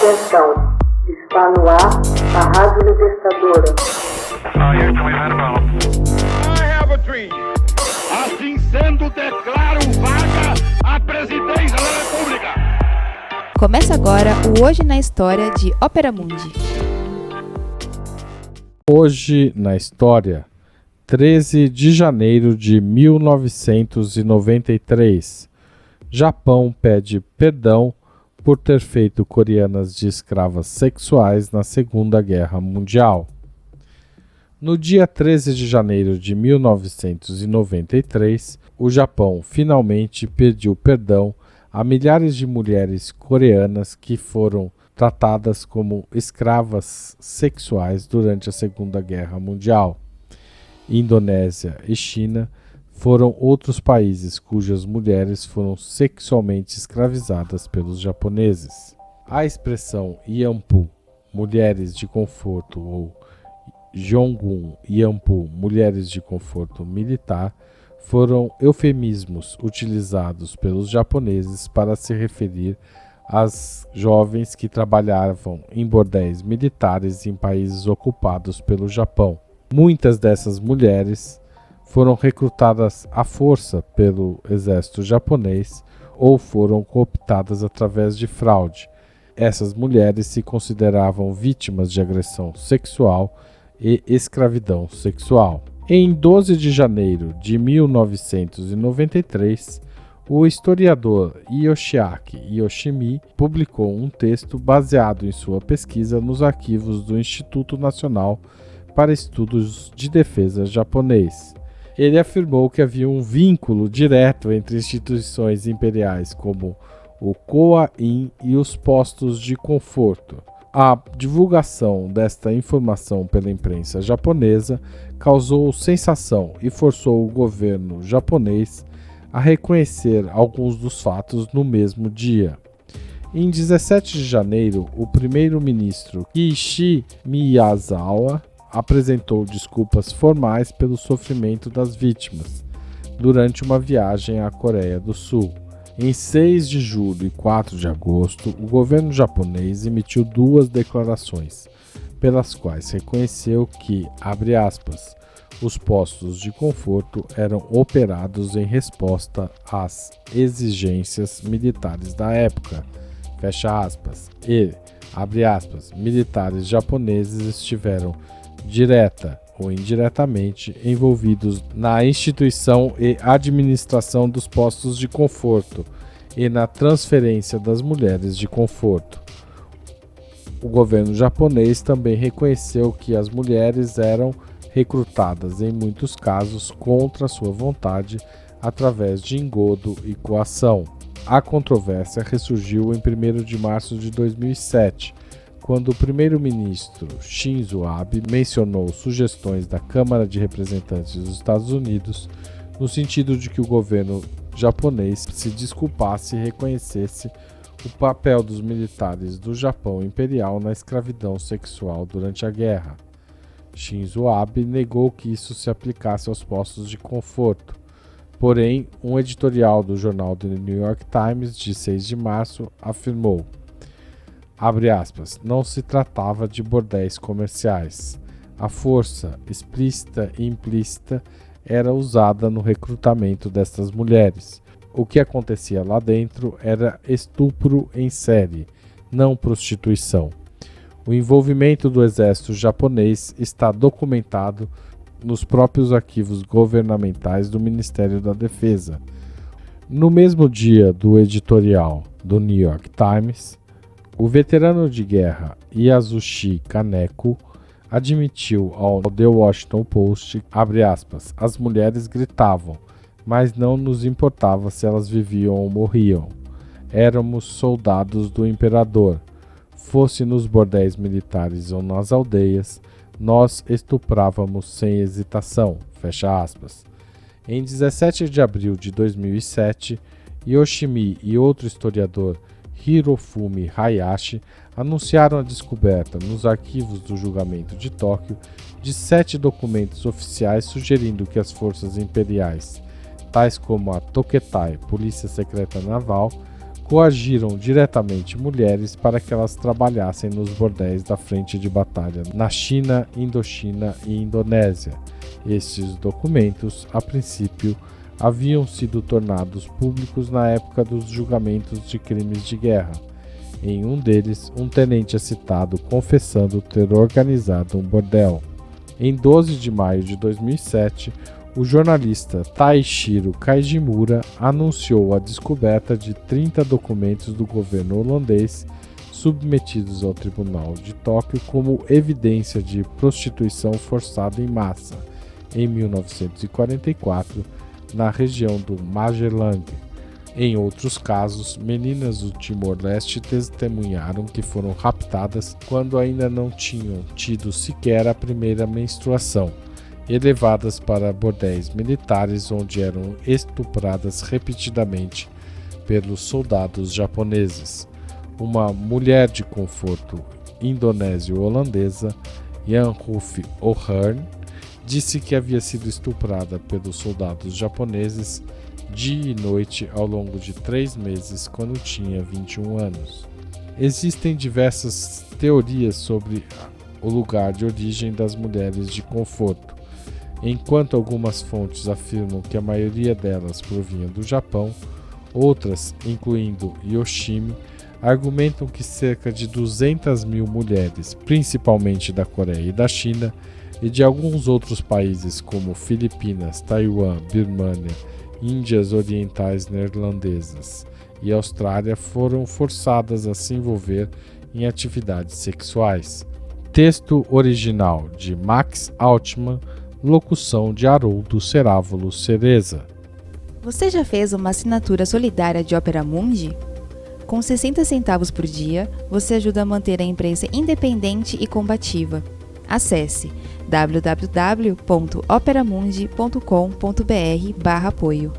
Atenção, está no ar a Rádio Libertadora. I have a dream. Assim sendo, declaro vaga a presidência da República. Começa agora o Hoje na História de Ópera Mundi. Hoje na História, 13 de janeiro de 1993. Japão pede perdão por ter feito coreanas de escravas sexuais na Segunda Guerra Mundial. No dia 13 de janeiro de 1993, o Japão finalmente pediu perdão a milhares de mulheres coreanas que foram tratadas como escravas sexuais durante a Segunda Guerra Mundial. Indonésia e China foram outros países cujas mulheres foram sexualmente escravizadas pelos japoneses. A expressão Yampu, mulheres de conforto, ou Jongun Yampu, mulheres de conforto militar, foram eufemismos utilizados pelos japoneses para se referir às jovens que trabalhavam em bordéis militares em países ocupados pelo Japão. Muitas dessas mulheres foram recrutadas à força pelo exército japonês ou foram cooptadas através de fraude. Essas mulheres se consideravam vítimas de agressão sexual e escravidão sexual. Em 12 de janeiro de 1993, o historiador Yoshiaki Yoshimi publicou um texto baseado em sua pesquisa nos arquivos do Instituto Nacional para Estudos de Defesa japonês. Ele afirmou que havia um vínculo direto entre instituições imperiais como o Koa-in e os postos de conforto. A divulgação desta informação pela imprensa japonesa causou sensação e forçou o governo japonês a reconhecer alguns dos fatos no mesmo dia. Em 17 de janeiro, o primeiro-ministro Kiichi Miyazawa apresentou desculpas formais pelo sofrimento das vítimas durante uma viagem à Coreia do Sul. Em 6 de julho e 4 de agosto, o governo japonês emitiu duas declarações, pelas quais reconheceu que, abre aspas, os postos de conforto eram operados em resposta às exigências militares da época, fecha aspas, e, abre aspas, militares japoneses estiveram direta ou indiretamente envolvidos na instituição e administração dos postos de conforto e na transferência das mulheres de conforto. O governo japonês também reconheceu que as mulheres eram recrutadas em muitos casos contra sua vontade através de engodo e coação. A controvérsia ressurgiu em 1º de março de 2007, quando o primeiro-ministro Shinzo Abe mencionou sugestões da Câmara de Representantes dos Estados Unidos no sentido de que o governo japonês se desculpasse e reconhecesse o papel dos militares do Japão imperial na escravidão sexual durante a guerra. Shinzo Abe negou que isso se aplicasse aos postos de conforto. Porém, um editorial do jornal The New York Times, de 6 de março, afirmou, abre aspas, não se tratava de bordéis comerciais. A força, explícita e implícita, era usada no recrutamento destas mulheres. O que acontecia lá dentro era estupro em série, não prostituição. O envolvimento do exército japonês está documentado nos próprios arquivos governamentais do Ministério da Defesa. No mesmo dia do editorial do New York Times, o veterano de guerra Yasushi Kaneko admitiu ao The Washington Post, abre aspas, as mulheres gritavam, mas não nos importava se elas viviam ou morriam. Éramos soldados do imperador. Fosse nos bordéis militares ou nas aldeias, nós estuprávamos sem hesitação, fecha aspas. Em 17 de abril de 2007, Yoshimi e outro historiador, Hirofumi Hayashi, anunciaram a descoberta nos arquivos do julgamento de Tóquio de 7 documentos oficiais sugerindo que as forças imperiais, tais como a Toketai, Polícia Secreta Naval, coagiram diretamente mulheres para que elas trabalhassem nos bordéis da frente de batalha na China, Indochina e Indonésia. Estes documentos, a princípio, haviam sido tornados públicos na época dos julgamentos de crimes de guerra. Em um deles, um tenente é citado confessando ter organizado um bordel. Em 12 de maio de 2007, o jornalista Taishiro Kaijimura anunciou a descoberta de 30 documentos do governo holandês submetidos ao Tribunal de Tóquio como evidência de prostituição forçada em massa, em 1944, na região do Magelang. Em outros casos, meninas do Timor-Leste testemunharam que foram raptadas quando ainda não tinham tido sequer a primeira menstruação, e levadas para bordéis militares onde eram estupradas repetidamente pelos soldados japoneses. Uma mulher de conforto indonésio-holandesa, Jan-Ruf O'Hearn, disse que havia sido estuprada pelos soldados japoneses dia e noite ao longo de 3 meses quando tinha 21 anos. Existem diversas teorias sobre o lugar de origem das mulheres de conforto. Enquanto algumas fontes afirmam que a maioria delas provinha do Japão, outras, incluindo Yoshimi, argumentam que cerca de 200 mil mulheres, principalmente da Coreia e da China, e de alguns outros países como Filipinas, Taiwan, Birmânia, Índias Orientais Neerlandesas e Austrália, foram forçadas a se envolver em atividades sexuais. Texto original de Max Altman, locução de Haroldo Cerávulo Cereza. Você já fez uma assinatura solidária de Opera Mundi? Com 60 centavos por dia, você ajuda a manter a imprensa independente e combativa. Acesse www.operamundi.com.br/apoio.